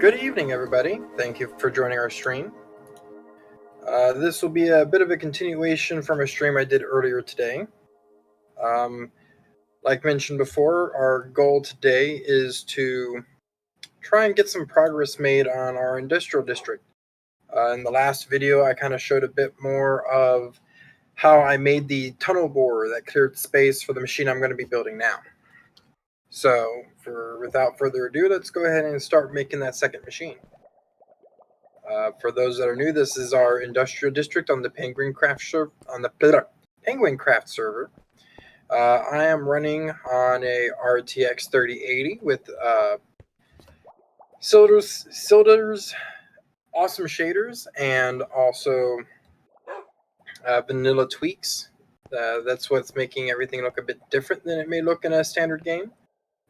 Good evening, everybody. Thank you for joining our stream. This will be a bit of a continuation from a stream I did earlier today. Like mentioned before, our goal today is to try and get some progress made on our industrial district. In the last video, I kind of showed a bit more of how I made the tunnel bore that cleared space for the machine I'm going to be building now. So, without further ado, let's go ahead and start making that second machine. For those that are new, this is our industrial district on the PenguinCraft server. I am running on a RTX 3080 with Silder's awesome shaders and also vanilla tweaks. That's what's making everything look a bit different than it may look in a standard game.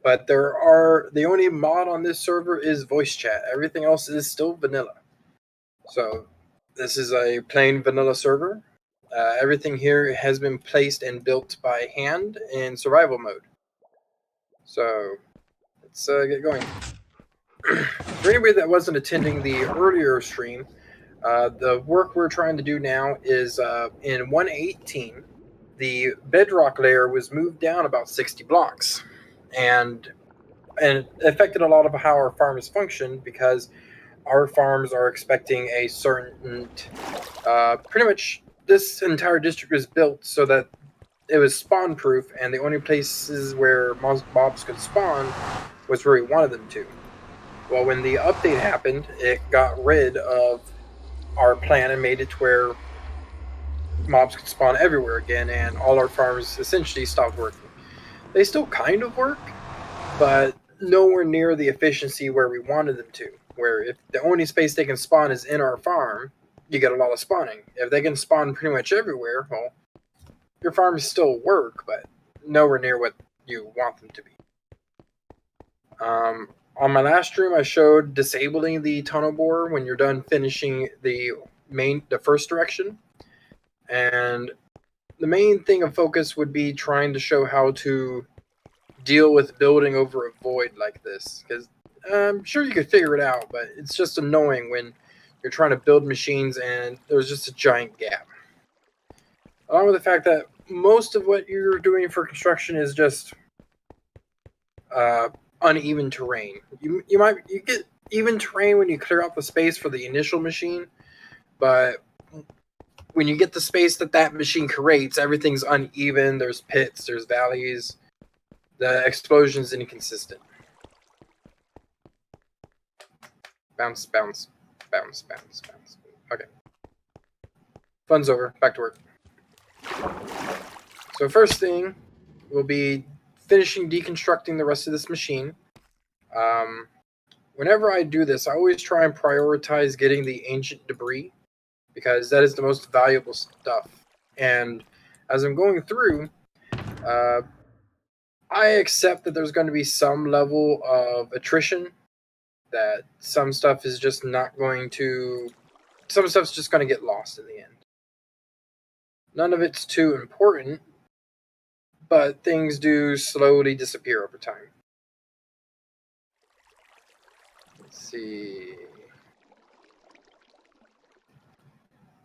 But the only mod on this server is voice chat. Everything else is still vanilla. So this is a plain vanilla server. Everything here has been placed and built by hand in survival mode. So let's get going. For anybody that wasn't attending the earlier stream, the work we're trying to do now is in 1.18, the bedrock layer was moved down about 60 blocks. And it affected a lot of how our farms function because our farms are expecting a certain, pretty much this entire district was built so that it was spawn proof, and the only places where mobs could spawn was where we wanted them to. Well, when the update happened, it got rid of our plan and made it to where mobs could spawn everywhere again, and all our farms essentially stopped working. They still kind of work, but nowhere near the efficiency where we wanted them to. Where if the only space they can spawn is in our farm, you get a lot of spawning. If they can spawn pretty much everywhere, well, your farms still work, but nowhere near what you want them to be. On my last stream, I showed disabling the tunnel bore when you're done finishing the first direction. And the main thing of focus would be trying to show how to deal with building over a void like this, because I'm sure you could figure it out, but it's just annoying when you're trying to build machines and there's just a giant gap. Along with the fact that most of what you're doing for construction is just uneven terrain. You get even terrain when you clear out the space for the initial machine, but when you get the space that machine creates, everything's uneven. There's pits, there's valleys. The explosion's inconsistent. Bounce, bounce, bounce, bounce, bounce. Okay. Fun's over. Back to work. So first thing will be finishing deconstructing the rest of this machine. Whenever I do this, I always try and prioritize getting the ancient debris because that is the most valuable stuff. And as I'm going through, I accept that there's going to be some level of attrition, that some stuff is just not going to... Some stuff's just going to get lost in the end. None of it's too important, but things do slowly disappear over time. Let's see.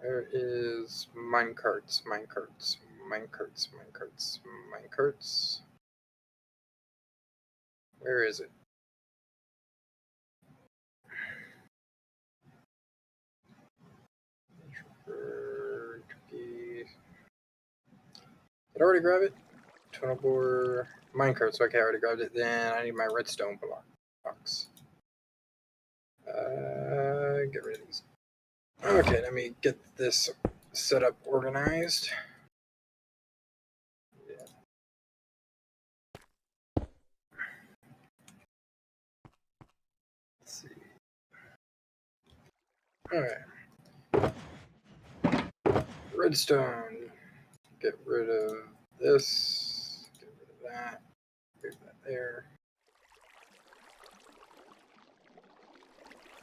There is minecarts, minecarts, minecarts, minecarts, minecarts. Where is it? Did I already grab it? Tunnel bore, minecarts. Okay, I already grabbed it. Then I need my redstone blocks. Get rid of these. Okay, let me get this set up organized. Yeah. Let's see. Alright. Redstone. Get rid of this. Get rid of that. Move that there.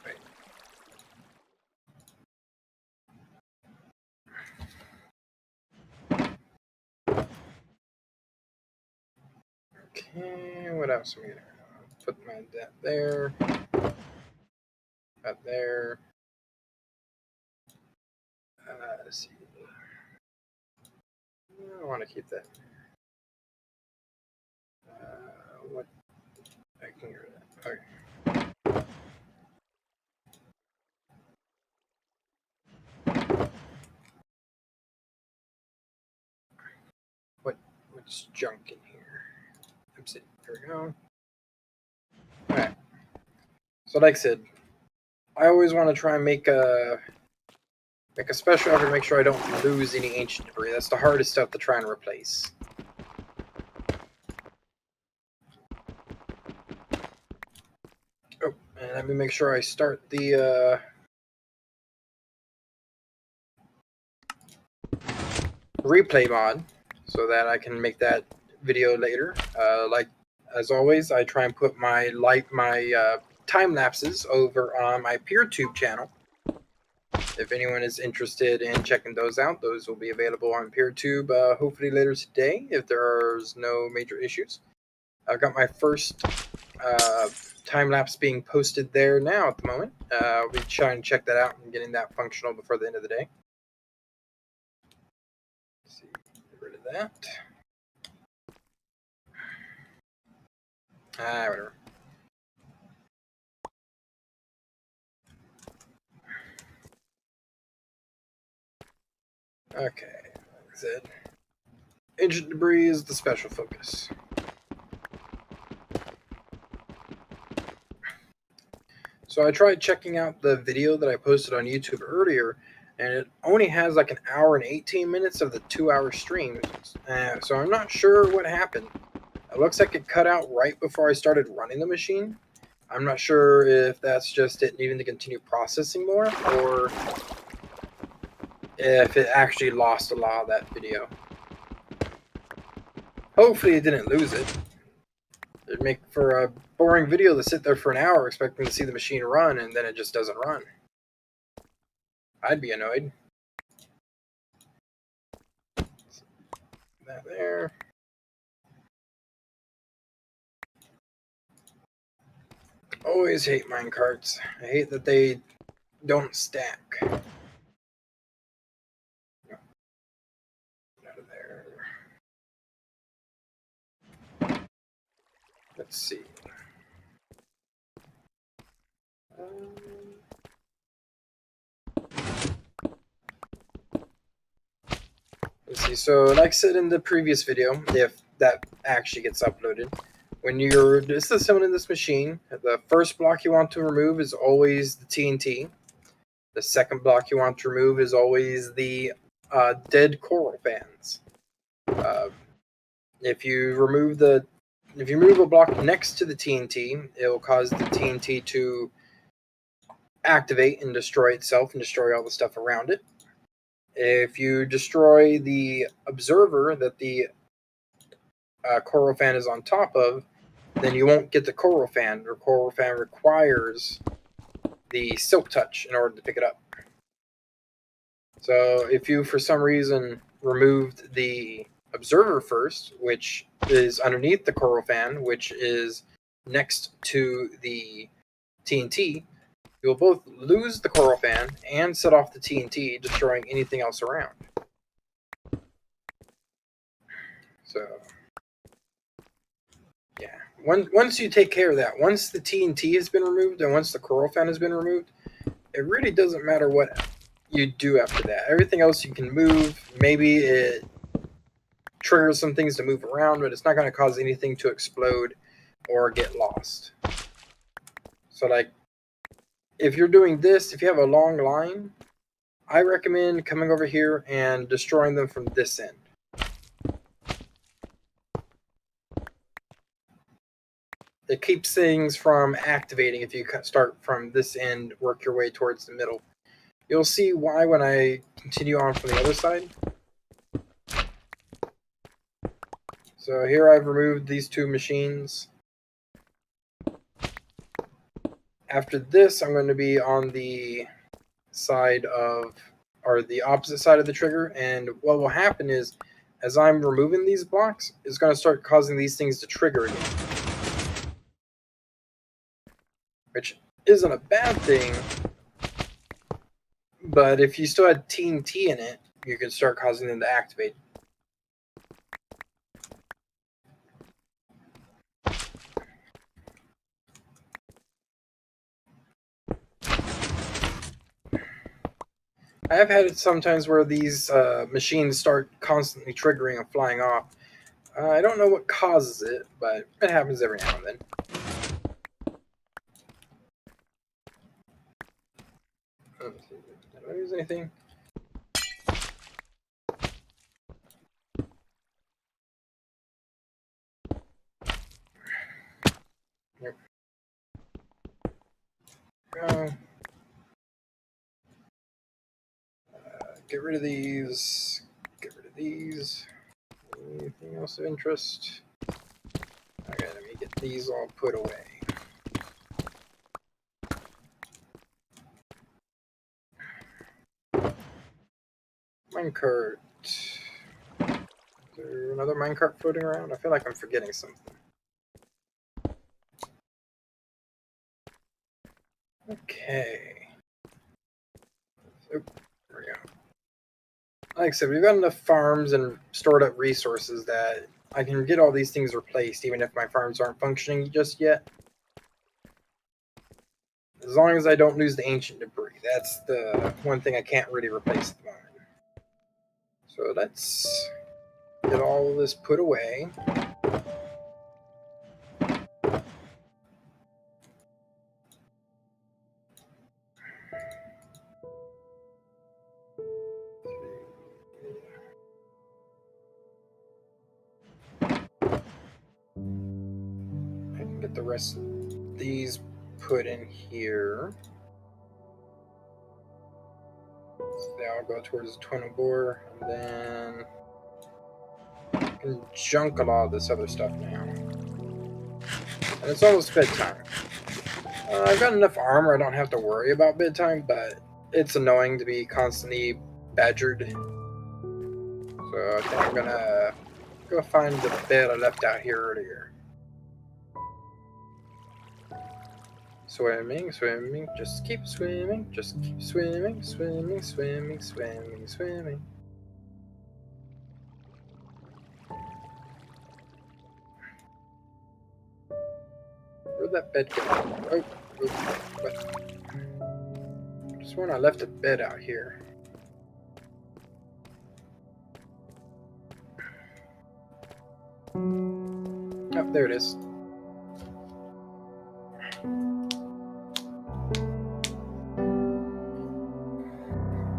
Right. Okay, what else am I gonna put that there? Cut there. Let's see. I want to keep that. What? I can get rid of that. Okay. What's junk in here? Obsidian. There we go. Alright. So like I said, I always want to try and make a special effort to make sure I don't lose any ancient debris. That's the hardest stuff to try and replace. Oh, and let me make sure I start the replay mod so that I can make that video later. Like as always, I try and put my time lapses over on my PeerTube channel. If anyone is interested in checking those out, those will be available on PeerTube hopefully later today if there's no major issues. I've got my first time lapse being posted there now at the moment. I'll be trying to check that out and getting that functional before the end of the day. Let's see, get rid of that. Whatever. Okay, like I said, ancient debris is the special focus. So I tried checking out the video that I posted on YouTube earlier, and it only has like an hour and 18 minutes of the 2-hour stream. So I'm not sure what happened. It looks like it cut out right before I started running the machine. I'm not sure if that's just it needing to continue processing more, or if it actually lost a lot of that video. Hopefully it didn't lose it. It'd make for a boring video to sit there for an hour expecting to see the machine run and then it just doesn't run. I'd be annoyed. That there. Always hate minecarts. I hate that they don't stack. Out of there. Let's see. Let's see. So, like I said in the previous video, if that actually gets uploaded, when you're disassembling this machine, the first block you want to remove is always the TNT. The second block you want to remove is always the dead coral fans. If you remove a block next to the TNT, it will cause the TNT to activate and destroy itself and destroy all the stuff around it. If you destroy the observer that the coral fan is on top of, then you won't get the coral fan. The coral fan requires the silk touch in order to pick it up. So if you for some reason removed the observer first, which is underneath the coral fan, which is next to the TNT, you'll both lose the coral fan and set off the TNT, destroying anything else around. So yeah, once you take care of that, once the TNT has been removed and once the coral fan has been removed, it really doesn't matter what you do after that. Everything else you can move. Maybe it triggers some things to move around, but it's not going to cause anything to explode or get lost. So like, if you're doing this, if you have a long line, I recommend coming over here and destroying them from this end. It keeps things from activating if you start from this end, work your way towards the middle. You'll see why when I continue on from the other side. So here I've removed these two machines. After this, I'm going to be on the side of, or the opposite side of the trigger, and what will happen is, as I'm removing these blocks, it's going to start causing these things to trigger again. Which isn't a bad thing, but if you still had TNT in it, you could start causing them to activate. I have had it sometimes where these machines start constantly triggering and flying off. I don't know what causes it, but it happens every now and then. Did I lose anything? Yep. Go. Get rid of these. Get rid of these. Anything else of interest? Okay, let me get these all put away. Minecart. Is there another minecart floating around? I feel like I'm forgetting something. Okay. Oh, there we go. Like I said, we've got enough farms and stored up resources that I can get all these things replaced, even if my farms aren't functioning just yet. As long as I don't lose the ancient debris. That's the one thing I can't really replace at the moment. So let's get all of this put away. I can get the rest of these put in here. So they all go towards the tunnel bore, and then I can junk a lot of this other stuff now. And it's almost bedtime. I've got enough armor, I don't have to worry about bedtime, but it's annoying to be constantly badgered. So I think I'm gonna go find the bed I left out here earlier. Swimming, swimming, just keep swimming, just keep swimming, swimming, swimming, swimming, swimming. Where'd that bed go? Oh, what? I just when I left a bed out here. Oh, there it is.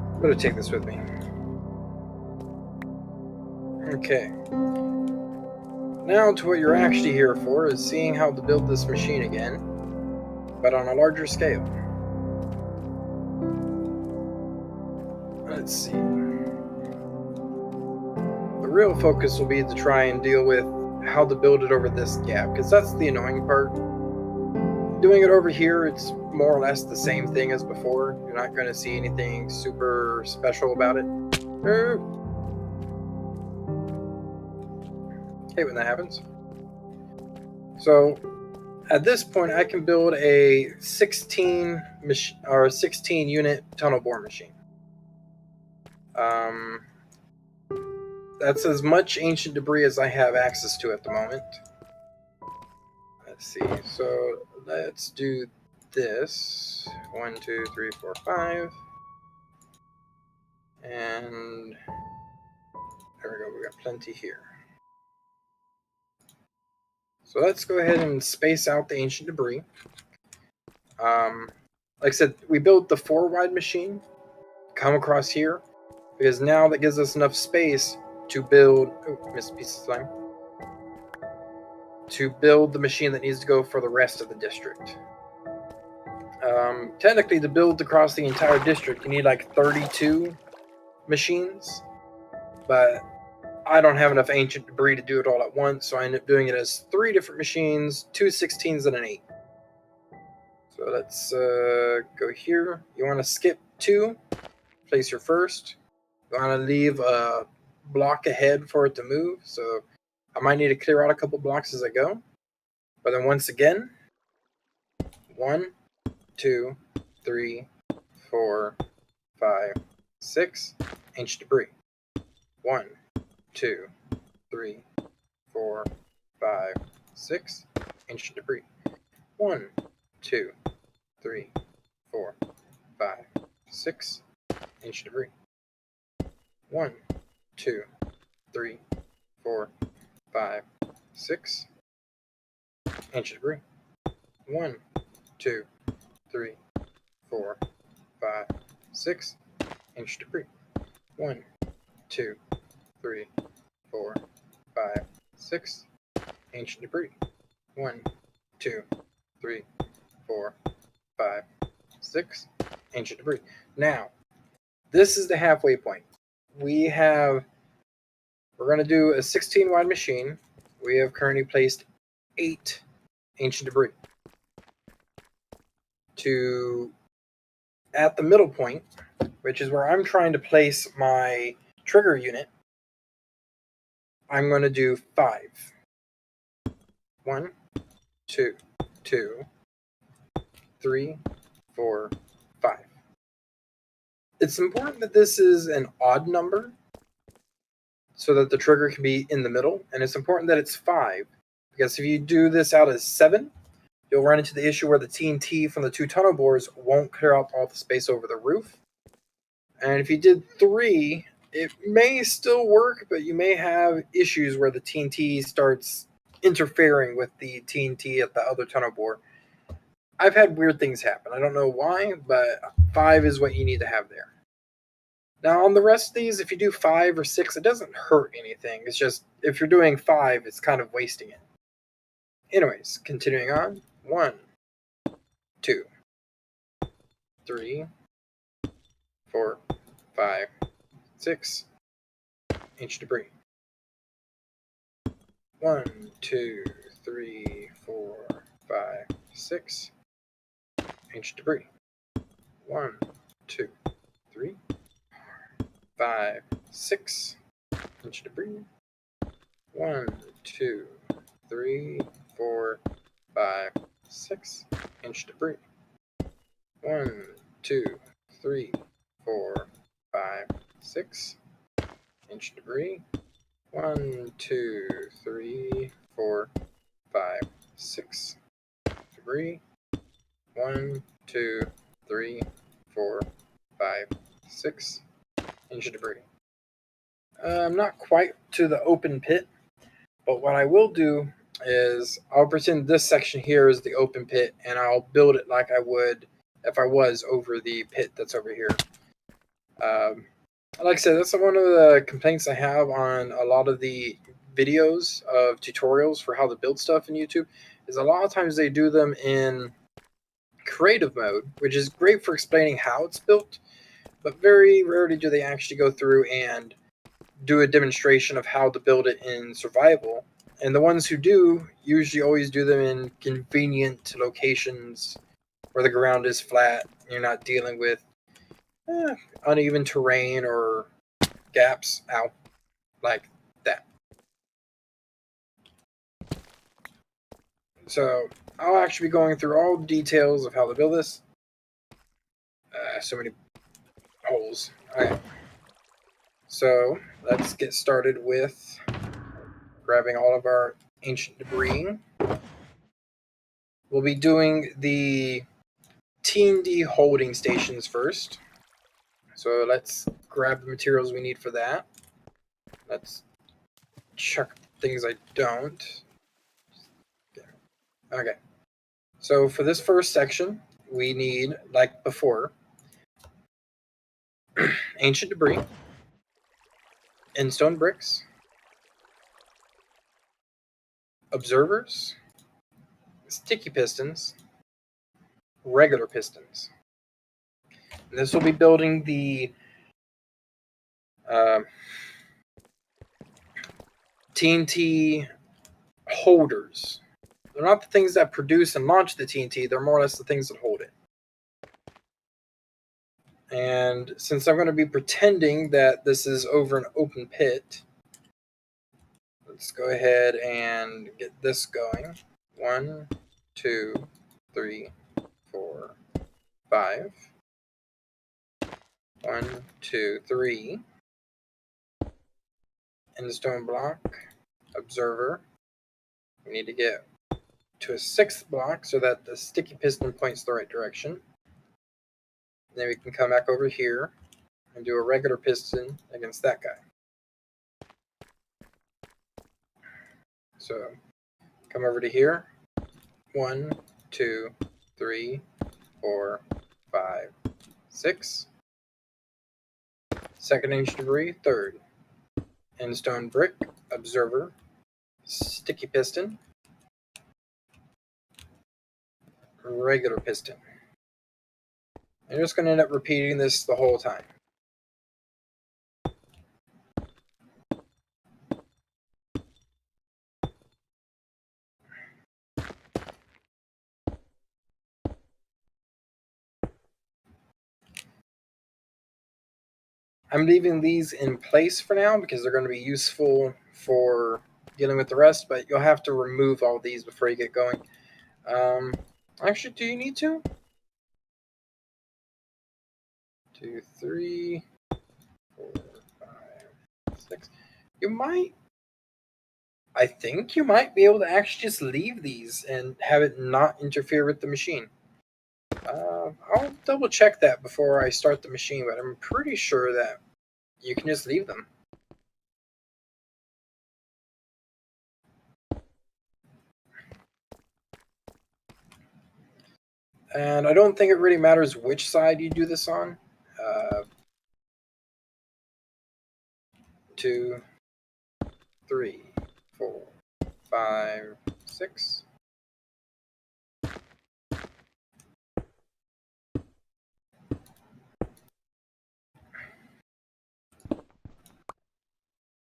I'm gonna take this with me. Okay. Now to what you're actually here for is seeing how to build this machine again, but on a larger scale. Let's see. The real focus will be to try and deal with how to build it over this gap, because that's the annoying part. Doing it over here, it's more or less the same thing as before. You're not going to see anything super special about it. Hate when that happens. So at this point, I can build a 16 unit tunnel bore machine. That's as much ancient debris as I have access to at the moment. Let's see. So let's do this. 1, 2, 3, 4, 5. And there we go. We got plenty here. So let's go ahead and space out the ancient debris. Like I said, we built the 4 wide machine. Come across here. Because now that gives us enough space to build... Oh, missed a piece of slime. To build the machine that needs to go for the rest of the district. Technically, to build across the entire district, you need like 32 machines. But I don't have enough ancient debris to do it all at once, so I end up doing it as 3 different machines, 2 16s and an 8. So let's go here. You want to skip 2, place your first. You want to leave a block ahead for it to move, so I might need to clear out a couple blocks as I go. But then once again, 1, 2, 3, 4, 5, 6. Ancient debris. 1, 2, 3, 4, 5, 6. Ancient debris. 1, 2, 3, 4, 5, 6. Ancient debris. 1, 2, 3, 4, 5, 6. Ancient debris. 1, 2, 3, 4, 5, 6. Ancient debris. 1, 2, 3, 4, 5, 6. Ancient debris. 1, 2, 3, 4, 5, 6. Ancient debris. Now, this is the halfway point. We're going to do a 16 wide machine. We have currently placed 8 ancient debris. At the middle point, which is where I'm trying to place my trigger unit, I'm going to do 5. 1, 2, 2, 3, 4, 5. It's important that this is an odd number so that the trigger can be in the middle, and it's important that it's 5, because if you do this out as 7, you'll run into the issue where the TNT from the 2 tunnel bores won't clear out all the space over the roof. And if you did 3, it may still work, but you may have issues where the TNT starts interfering with the TNT at the other tunnel bore. I've had weird things happen. I don't know why, but 5 is what you need to have there. Now, on the rest of these, if you do 5 or 6, it doesn't hurt anything. It's just, if you're doing 5, it's kind of wasting it. Anyways, continuing on. 1, 2, 3, 4, 5, 6. Ancient debris. 1, 2, 3, 4, 5, 6. Ancient debris. 1, 2, 3, 5, 6. Ancient debris. 1, 2, 3, 4, 5, 6. Ancient debris. 1, 2, 3, 4, 5, 6. Ancient debris. 1, 2, 3, 4, 5, 6. Debris. 1, 2, 3, 4, 5, 6. Ancient debris. I'm not quite to the open pit, but what I will do is I'll pretend this section here is the open pit, and I'll build it like I would if I was over the pit that's over here. Like I said, that's one of the complaints I have on a lot of the videos of tutorials for how to build stuff in YouTube, is a lot of times they do them in creative mode, which is great for explaining how it's built, but very rarely do they actually go through and do a demonstration of how to build it in survival. And the ones who do usually always do them in convenient locations where the ground is flat. You're not dealing with uneven terrain or gaps out like that. So I'll actually be going through all the details of how to build this. So many holes. Okay. So let's get started with grabbing all of our ancient debris. We'll be doing the TNT holding stations first. So let's grab the materials we need for that. Let's check things I don't. Okay. So for this first section, we need, like before, ancient debris, endstone bricks, observers, sticky pistons, regular pistons. And this will be building the TNT holders. They're not the things that produce and launch the TNT, they're more or less the things that hold it. And since I'm going to be pretending that this is over an open pit, let's go ahead and get this going. 1, 2, 3, 4, 5. 1, 2, 3. Endstone block, observer. We need to get to a 6th block so that the sticky piston points the right direction. Then we can come back over here and do a regular piston against that guy. So come over to here. 1, 2, 3, 4, 5, 6. Second inch debris, 3rd. Endstone brick, observer, sticky piston, regular piston. I'm just going to end up repeating this the whole time. I'm leaving these in place for now because they're going to be useful for dealing with the rest, but you'll have to remove all these before you get going. Actually, do you need to? 2, 3, 4, 5, 6. You might. I think you might be able to actually just leave these and have it not interfere with the machine. I'll double check that before I start the machine, but I'm pretty sure that you can just leave them. And I don't think it really matters which side you do this on. 2, 3, 4, 5, 6.